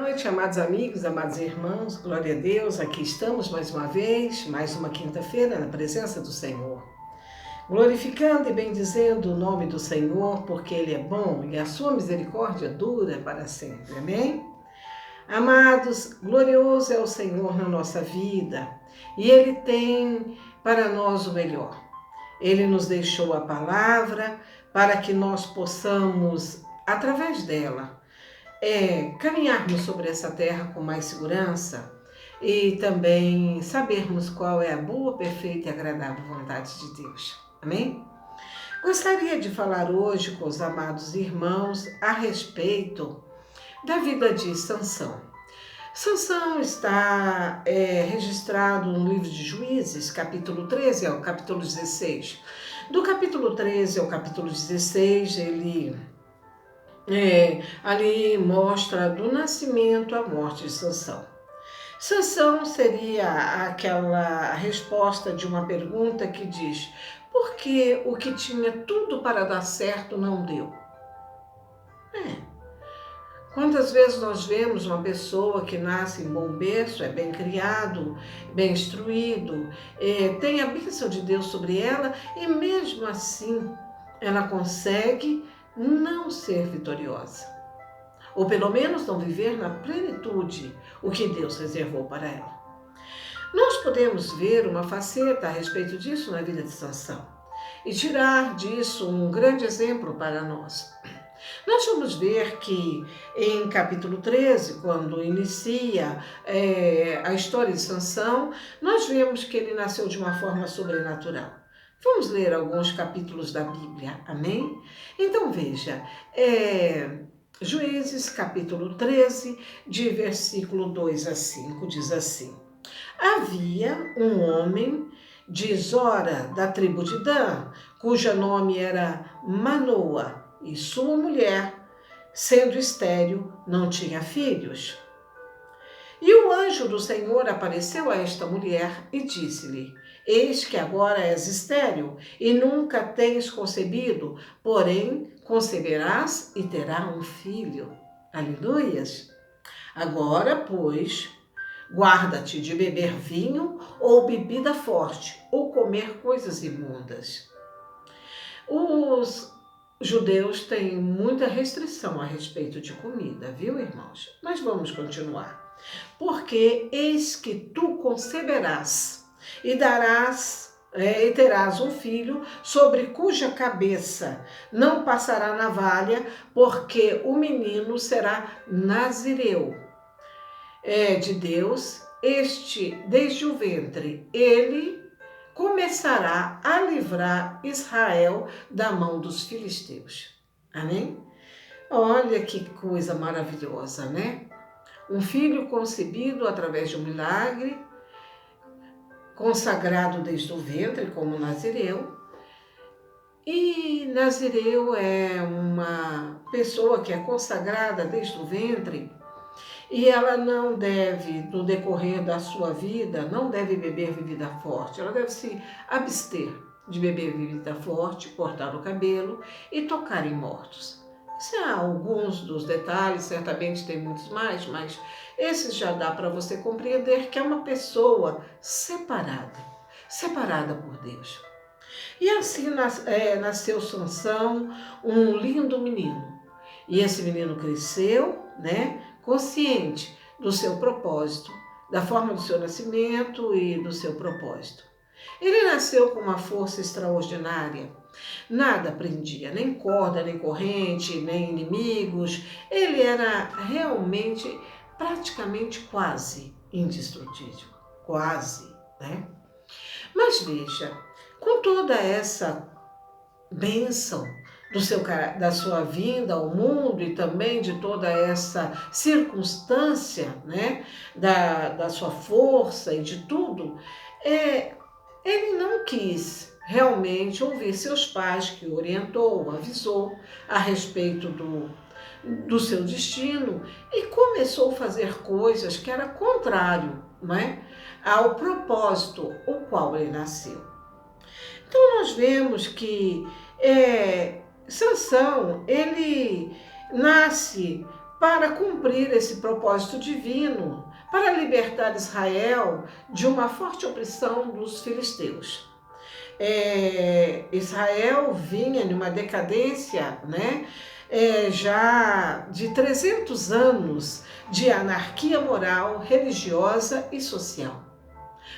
noite, amados amigos, amados irmãos, glória a Deus, aqui estamos mais uma vez, mais uma quinta-feira na presença do Senhor, glorificando e bendizendo o nome do Senhor, porque Ele é bom e a sua misericórdia dura para sempre, amém? Amados, glorioso é o Senhor na nossa vida e Ele tem para nós o melhor. Ele nos deixou a palavra para que nós possamos, através dela, caminharmos sobre essa terra com mais segurança e também sabermos qual é a boa, perfeita e agradável vontade de Deus. Amém? Gostaria de falar hoje com os amados irmãos a respeito da vida de Sansão. Sansão está registrado no livro de Juízes, capítulo 13 ao capítulo 16. Do capítulo 13 ao capítulo 16, ele ali mostra do nascimento à morte de Sansão. Sansão seria aquela resposta de uma pergunta que diz: por que o que tinha tudo para dar certo não deu? Quantas vezes nós vemos uma pessoa que nasce em bom berço, é bem criado, bem instruído, tem a bênção de Deus sobre ela e mesmo assim ela consegue não ser vitoriosa, ou pelo menos não viver na plenitude o que Deus reservou para ela. Nós podemos ver uma faceta a respeito disso na vida de Sansão e tirar disso um grande exemplo para nós. Nós vamos ver que em capítulo 13, quando inicia a história de Sansão, nós vemos que ele nasceu de uma forma sobrenatural. Vamos ler alguns capítulos da Bíblia, amém? Então veja, Juízes capítulo 13, de versículo 2 a 5, diz assim: havia um homem de Zora, da tribo de Dan, cujo nome era Manoa, e sua mulher, sendo estéril, não tinha filhos. E o anjo do Senhor apareceu a esta mulher e disse-lhe: eis que agora és estéril e nunca tens concebido, porém conceberás e terás um filho. Aleluias! Agora, pois, guarda-te de beber vinho ou bebida forte, ou comer coisas imundas. Os judeus têm muita restrição a respeito de comida, viu, irmãos? Mas vamos continuar. Porque eis que tu conceberás e terás um filho, sobre cuja cabeça não passará navalha, porque o menino será nazireu. De Deus, desde o ventre, ele começará a livrar Israel da mão dos filisteus. Amém? Olha que coisa maravilhosa, né? Um filho concebido através de um milagre, consagrado desde o ventre como nazireu. E nazireu é uma pessoa que é consagrada desde o ventre e ela não deve, no decorrer da sua vida, não deve beber bebida forte. Ela deve se abster de beber bebida forte, cortar o cabelo e tocar em mortos. Esses são alguns dos detalhes, certamente tem muitos mais, mas esses já dá para você compreender que é uma pessoa separada por Deus. E assim nasceu Sansão, um lindo menino. E esse menino cresceu, consciente do seu propósito, da forma do seu nascimento e do seu propósito. Ele nasceu com uma força extraordinária. Nada prendia, nem corda, nem corrente, nem inimigos. Ele era realmente, praticamente quase indestrutível. Quase, né? Mas veja, com toda essa bênção da sua vinda ao mundo e também de toda essa circunstância, da sua força e de tudo, ele não quis realmente ouvir seus pais, que orientou, avisou a respeito do seu destino e começou a fazer coisas que era contrário, ao propósito o qual ele nasceu. Então nós vemos que Sansão, ele nasce para cumprir esse propósito divino, para libertar Israel de uma forte opressão dos filisteus. Israel vinha numa decadência, né? Já de 300 anos de anarquia moral, religiosa e social.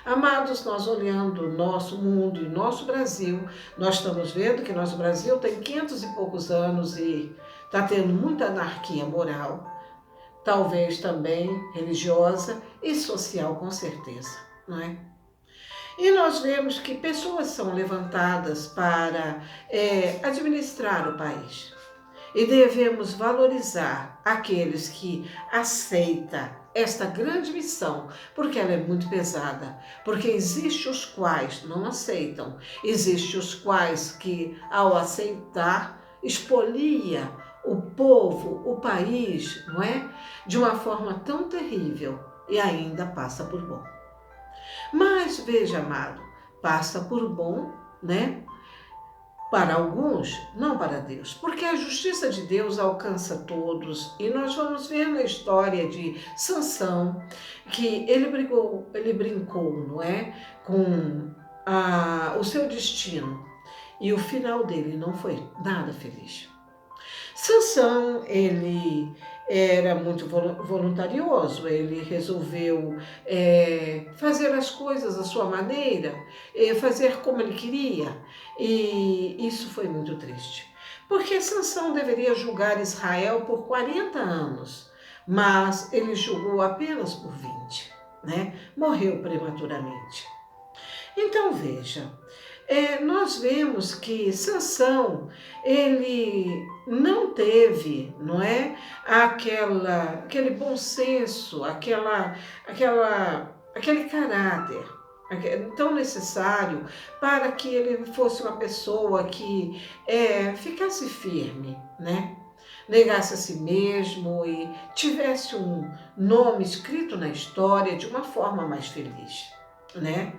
Amados, nós olhando o nosso mundo e nosso Brasil, nós estamos vendo que nosso Brasil tem 500 e poucos anos e está tendo muita anarquia moral, talvez também religiosa e social, com certeza, não é? E nós vemos que pessoas são levantadas para administrar o país. E devemos valorizar aqueles que aceitam esta grande missão, porque ela é muito pesada, porque existem os quais não aceitam, existem os quais que, ao aceitar, expolia o povo, o país, não é? De uma forma tão terrível e ainda passa por bom. Mas veja, amado, passa por bom, né? Para alguns, não para Deus, porque a justiça de Deus alcança todos. E nós vamos ver na história de Sansão que ele brincou, não é, com o seu destino. E o final dele não foi nada feliz. Sansão, ele era muito voluntarioso, ele resolveu fazer as coisas à sua maneira, fazer como ele queria, e isso foi muito triste. Porque Sansão deveria julgar Israel por 40 anos, mas ele julgou apenas por 20, né? Morreu prematuramente. Então veja, nós vemos que Sansão, ele não teve, não é, aquele bom senso, aquele caráter tão necessário para que ele fosse uma pessoa que ficasse firme, né? Negasse a si mesmo e tivesse um nome escrito na história de uma forma mais feliz, né?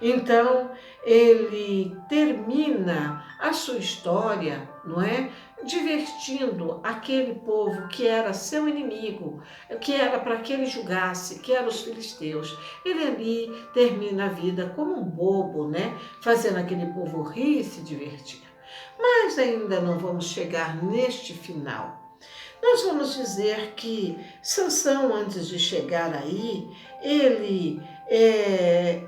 Então, ele termina a sua história, não é? Divertindo aquele povo que era seu inimigo, que era para que ele julgasse, que eram os filisteus. Ele ali termina a vida como um bobo, né? Fazendo aquele povo rir e se divertir. Mas ainda não vamos chegar neste final. Nós vamos dizer que Sansão, antes de chegar aí, ele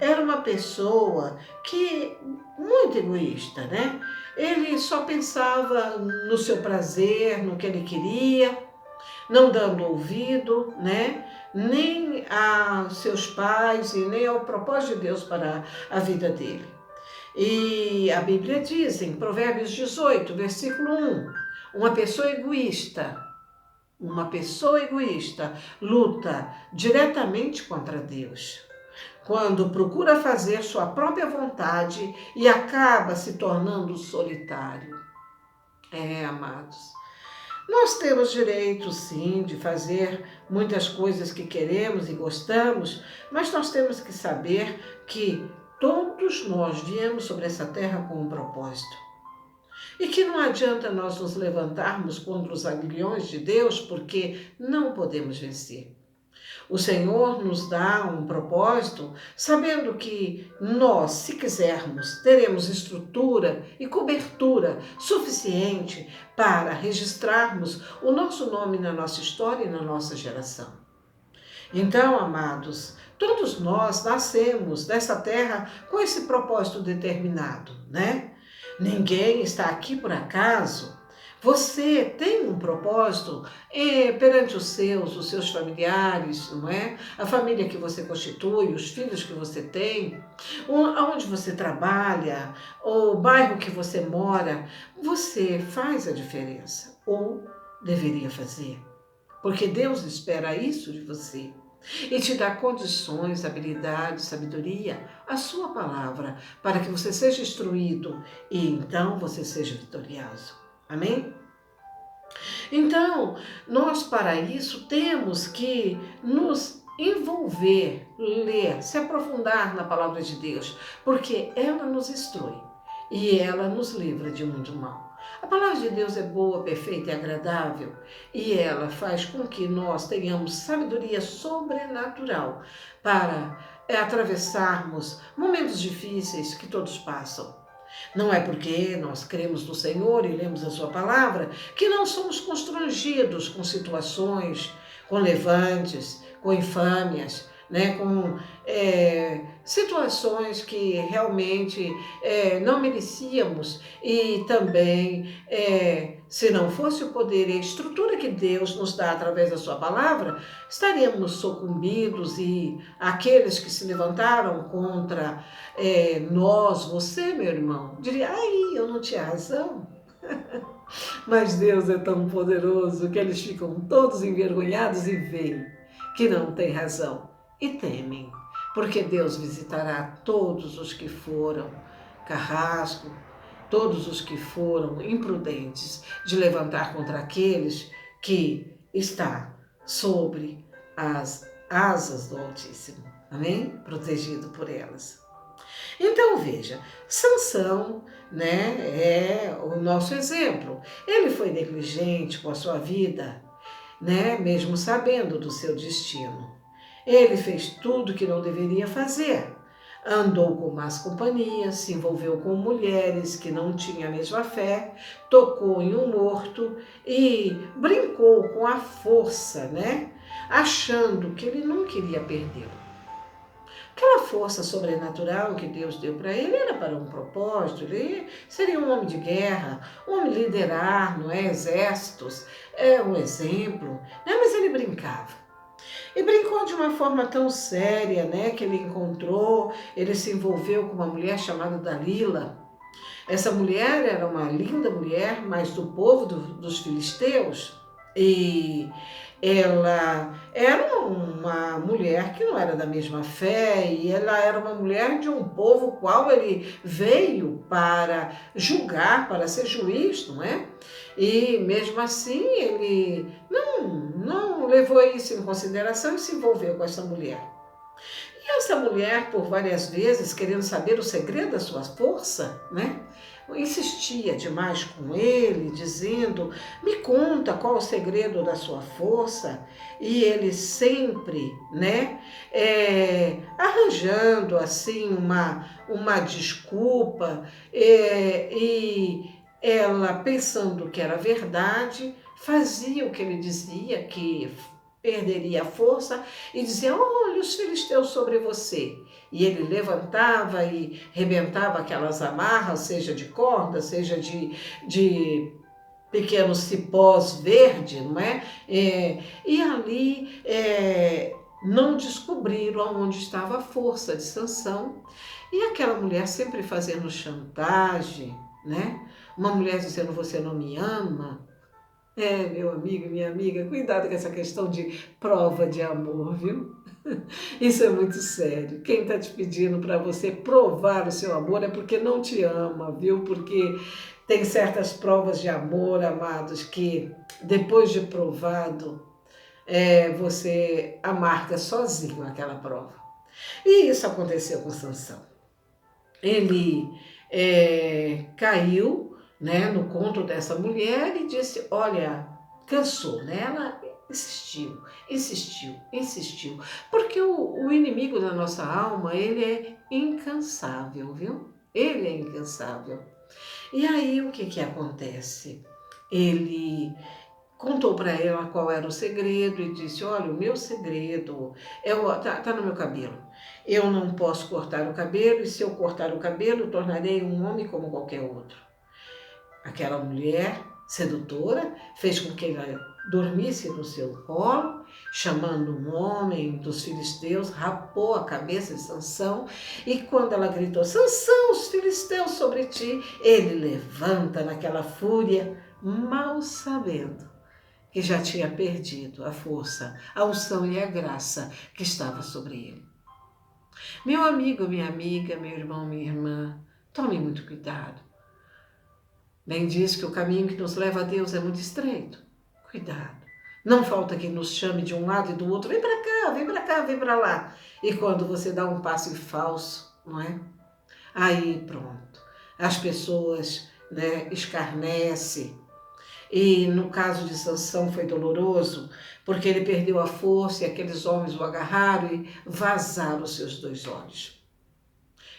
era uma pessoa que muito egoísta, né? Ele só pensava no seu prazer, no que ele queria, não dando ouvido, né? Nem a seus pais e nem ao propósito de Deus para a vida dele. E a Bíblia diz em Provérbios 18, versículo 1, uma pessoa egoísta luta diretamente contra Deus, quando procura fazer sua própria vontade e acaba se tornando solitário. Amados, nós temos direito, sim, de fazer muitas coisas que queremos e gostamos, mas nós temos que saber que todos nós viemos sobre essa terra com um propósito. E que não adianta nós nos levantarmos contra os aguilhões de Deus, porque não podemos vencer. O Senhor nos dá um propósito, sabendo que nós, se quisermos, teremos estrutura e cobertura suficiente para registrarmos o nosso nome na nossa história e na nossa geração. Então, amados, todos nós nascemos dessa terra com esse propósito determinado, né? Ninguém está aqui por acaso. Você tem um propósito perante os seus familiares, não é? A família que você constitui, os filhos que você tem, onde você trabalha, o bairro que você mora. Você faz a diferença, ou deveria fazer, porque Deus espera isso de você. E te dá condições, habilidades, sabedoria, a sua palavra, para que você seja instruído e então você seja vitorioso. Amém? Então, nós para isso temos que nos envolver, ler, se aprofundar na palavra de Deus, porque ela nos instrui e ela nos livra de muito mal. A palavra de Deus é boa, perfeita e agradável, e ela faz com que nós tenhamos sabedoria sobrenatural para atravessarmos momentos difíceis que todos passam. Não é porque nós cremos no Senhor e lemos a sua palavra que não somos constrangidos com situações, com levantes, com infâmias, né, com situações que realmente não merecíamos e também, se não fosse o poder e a estrutura que Deus nos dá através da sua palavra, estaríamos sucumbidos e aqueles que se levantaram contra nós, você, meu irmão, diria, ai, eu não tinha razão. Mas Deus é tão poderoso que eles ficam todos envergonhados e veem que não tem razão e temem, porque Deus visitará todos os que foram carrasco, todos os que foram imprudentes de levantar contra aqueles que está sobre as asas do Altíssimo. Amém? Protegido por elas. Então veja, Sansão, né, é o nosso exemplo. Ele foi negligente com a sua vida, né, mesmo sabendo do seu destino. Ele fez tudo que não deveria fazer. Andou com más companhias, se envolveu com mulheres que não tinham a mesma fé, tocou em um morto e brincou com a força, né, achando que ele não queria perdê-lo. Aquela força sobrenatural que Deus deu para ele era para um propósito, ele seria um homem de guerra, um homem liderar, não é, exércitos, é um exemplo, né? Mas ele brincava. E brincou de uma forma tão séria, né, que ele se envolveu com uma mulher chamada Dalila. Essa mulher era uma linda mulher, mas do povo dos filisteus, e ela era uma mulher que não era da mesma fé, e ela era uma mulher de um povo qual ele veio para julgar, para ser juiz, não é? E mesmo assim ele não levou isso em consideração e se envolveu com essa mulher. E essa mulher, por várias vezes, querendo saber o segredo da sua força, né? Insistia demais com ele, dizendo, me conta qual o segredo da sua força. E ele sempre, né, arranjando assim uma desculpa, e ela, pensando que era verdade, fazia o que ele dizia, que perderia a força, e dizia, olha os filisteus sobre você. E ele levantava e rebentava aquelas amarras, seja de corda, seja de pequenos cipós verdes, não é? E ali não descobriram aonde estava a força de Sansão. E aquela mulher sempre fazendo chantagem, né? Uma mulher dizendo, você não me ama. Meu amigo e minha amiga, cuidado com essa questão de prova de amor, viu? Isso é muito sério. Quem está te pedindo para você provar o seu amor é porque não te ama, viu? Porque tem certas provas de amor, amados, que depois de provado, você amarga sozinho aquela prova. E isso aconteceu com Sansão. Ele caiu, né, no conto dessa mulher e disse, olha, cansou, né? Ela insistiu, porque o inimigo da nossa alma, ele é incansável, viu? Ele é incansável. E aí o que acontece? Ele contou para ela qual era o segredo e disse, olha, o meu segredo tá no meu cabelo. Eu não posso cortar o cabelo e se eu cortar o cabelo, tornarei um homem como qualquer outro. Aquela mulher sedutora fez com que ela dormisse no seu colo, chamando um homem dos filisteus, rapou a cabeça de Sansão, e quando ela gritou, Sansão, os filisteus sobre ti, ele levanta naquela fúria, mal sabendo que já tinha perdido a força, a unção e a graça que estava sobre ele. Meu amigo, minha amiga, meu irmão, minha irmã, tome muito cuidado. Bem diz que o caminho que nos leva a Deus é muito estreito. Cuidado. Não falta quem nos chame de um lado e do outro. Vem para cá, vem para cá, vem para lá. E quando você dá um passo em falso, não é? Aí pronto. As pessoas né, escarnece. E no caso de Sansão foi doloroso, porque ele perdeu a força e aqueles homens o agarraram e vazaram os seus 2 olhos.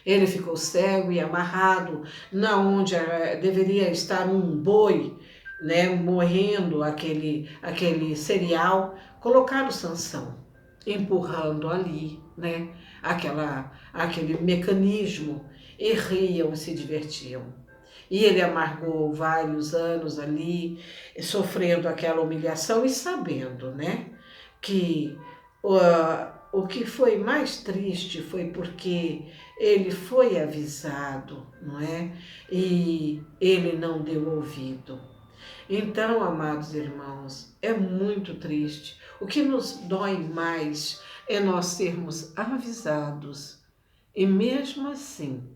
Ele ficou cego e amarrado na onde deveria estar um boi, né, morrendo aquele cereal. Colocaram Sansão, empurrando ali, né, aquele mecanismo, e riam e se divertiam. E ele amargou vários anos ali, sofrendo aquela humilhação e sabendo, né, que o que foi mais triste foi porque ele foi avisado, não é? E ele não deu ouvido. Então, amados irmãos, é muito triste. O que nos dói mais é nós sermos avisados e mesmo assim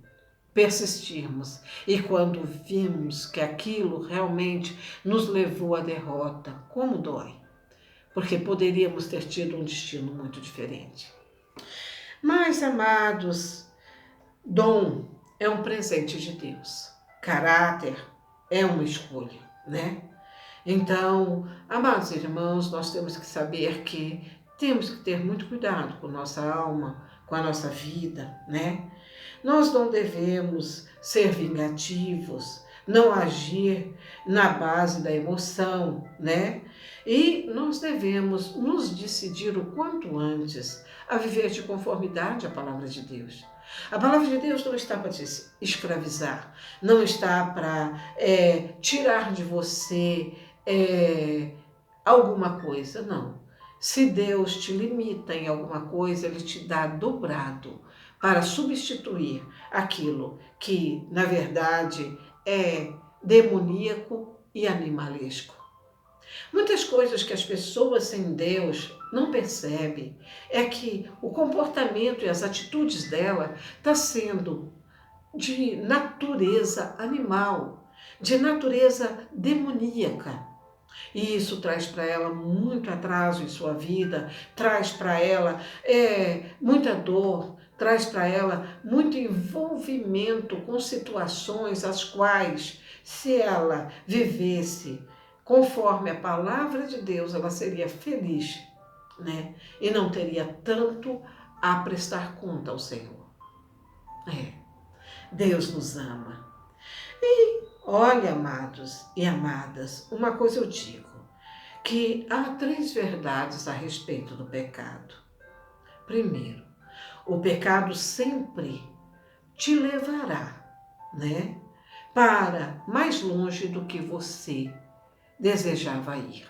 persistirmos. E quando vimos que aquilo realmente nos levou à derrota, como dói? Porque poderíamos ter tido um destino muito diferente. Mas, amados, dom é um presente de Deus. Caráter é uma escolha, né? Então, amados irmãos, nós temos que saber que temos que ter muito cuidado com nossa alma, com a nossa vida, né? Nós não devemos ser vingativos, não agir na base da emoção, né? E nós devemos nos decidir o quanto antes a viver de conformidade à palavra de Deus. A palavra de Deus não está para te escravizar, não está para tirar de você alguma coisa, não. Se Deus te limita em alguma coisa, Ele te dá dobrado para substituir aquilo que, na verdade, é demoníaco e animalesco. Muitas coisas que as pessoas sem Deus não percebem é que o comportamento e as atitudes dela está sendo de natureza animal, de natureza demoníaca. E isso traz para ela muito atraso em sua vida, traz para ela muita dor, traz para ela muito envolvimento com situações as quais, se ela vivesse conforme a palavra de Deus, ela seria feliz, né? E não teria tanto a prestar conta ao Senhor. Deus nos ama. E olha, amados e amadas, uma coisa eu digo, que há 3 verdades a respeito do pecado. Primeiro, o pecado sempre te levará, né, para mais longe do que você desejava ir.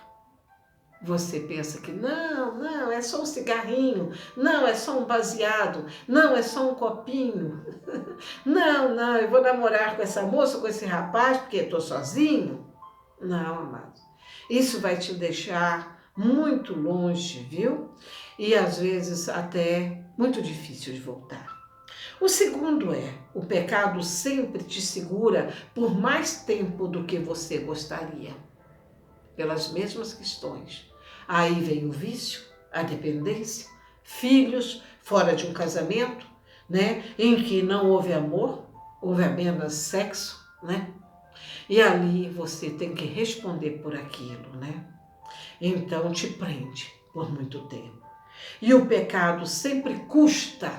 Você pensa que não, é só um cigarrinho, não, é só um baseado, não, é só um copinho. Não, eu vou namorar com essa moça, com esse rapaz, porque estou sozinho. Não, amados. Isso vai te deixar muito longe, viu? E às vezes até muito difícil de voltar. O segundo o pecado sempre te segura por mais tempo do que você gostaria, pelas mesmas questões. Aí vem o vício, a dependência, filhos fora de um casamento, né, em que não houve amor, houve apenas sexo, né? E ali você tem que responder por aquilo, né? Então te prende por muito tempo. E o pecado sempre custa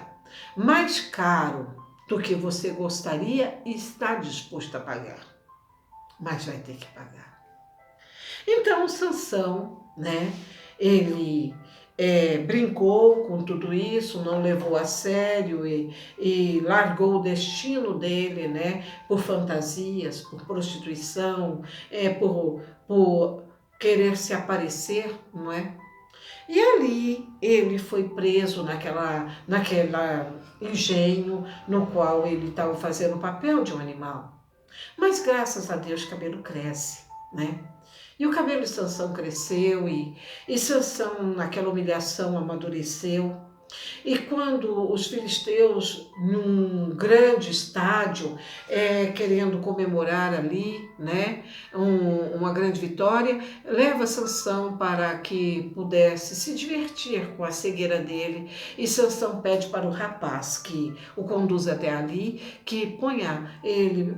mais caro do que você gostaria e está disposto a pagar. Mas vai ter que pagar. Então Sansão, né? Ele brincou com tudo isso, não levou a sério e largou o destino dele, né, por fantasias, por prostituição, por querer se aparecer, não é? E ali ele foi preso naquela engenho no qual ele estava fazendo o papel de um animal. Mas graças a Deus o cabelo cresce, né? E o cabelo de Sansão cresceu e Sansão, naquela humilhação, amadureceu. E quando os filisteus, num grande estádio, querendo comemorar ali, né, uma grande vitória, leva Sansão para que pudesse se divertir com a cegueira dele. E Sansão pede para o rapaz que o conduz até ali, que ponha ele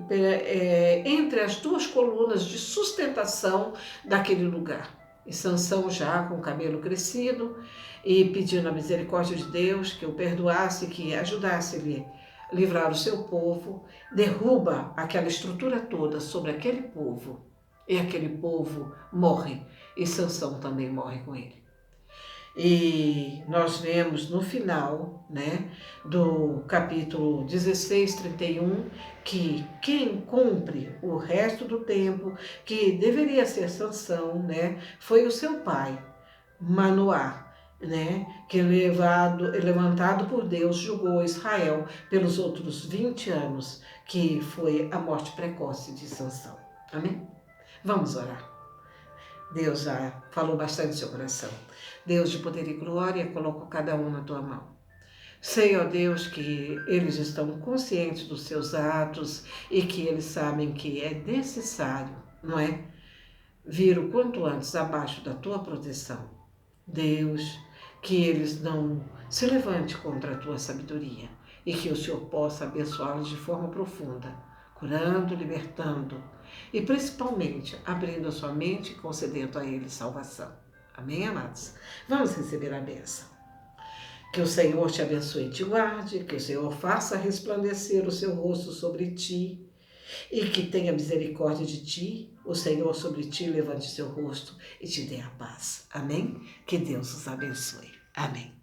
entre as duas colunas de sustentação daquele lugar. E Sansão, já com o cabelo crescido, e pedindo a misericórdia de Deus, que o perdoasse, que ajudasse ele a livrar o seu povo, derruba aquela estrutura toda sobre aquele povo, e aquele povo morre, e Sansão também morre com ele. E nós vemos no final, né, do capítulo 16, 31, que quem cumpre o resto do tempo, que deveria ser Sansão, né, foi o seu pai, Manoá, né, que levantado por Deus, julgou Israel pelos outros 20 anos, que foi a morte precoce de Sansão. Amém? Vamos orar. Deus já falou bastante no seu coração. Deus de poder e glória, coloco cada um na tua mão. Sei, ó Deus, que eles estão conscientes dos seus atos e que eles sabem que é necessário, não é? Vir o quanto antes abaixo da tua proteção. Deus, que eles não se levante contra a tua sabedoria e que o Senhor possa abençoá-los de forma profunda, curando, libertando e principalmente abrindo a sua mente e concedendo a eles salvação. Amém, amados? Vamos receber a bênção. Que o Senhor te abençoe e te guarde, que o Senhor faça resplandecer o seu rosto sobre ti e que tenha misericórdia de ti, o Senhor sobre ti levante seu rosto e te dê a paz. Amém? Que Deus os abençoe. Amém.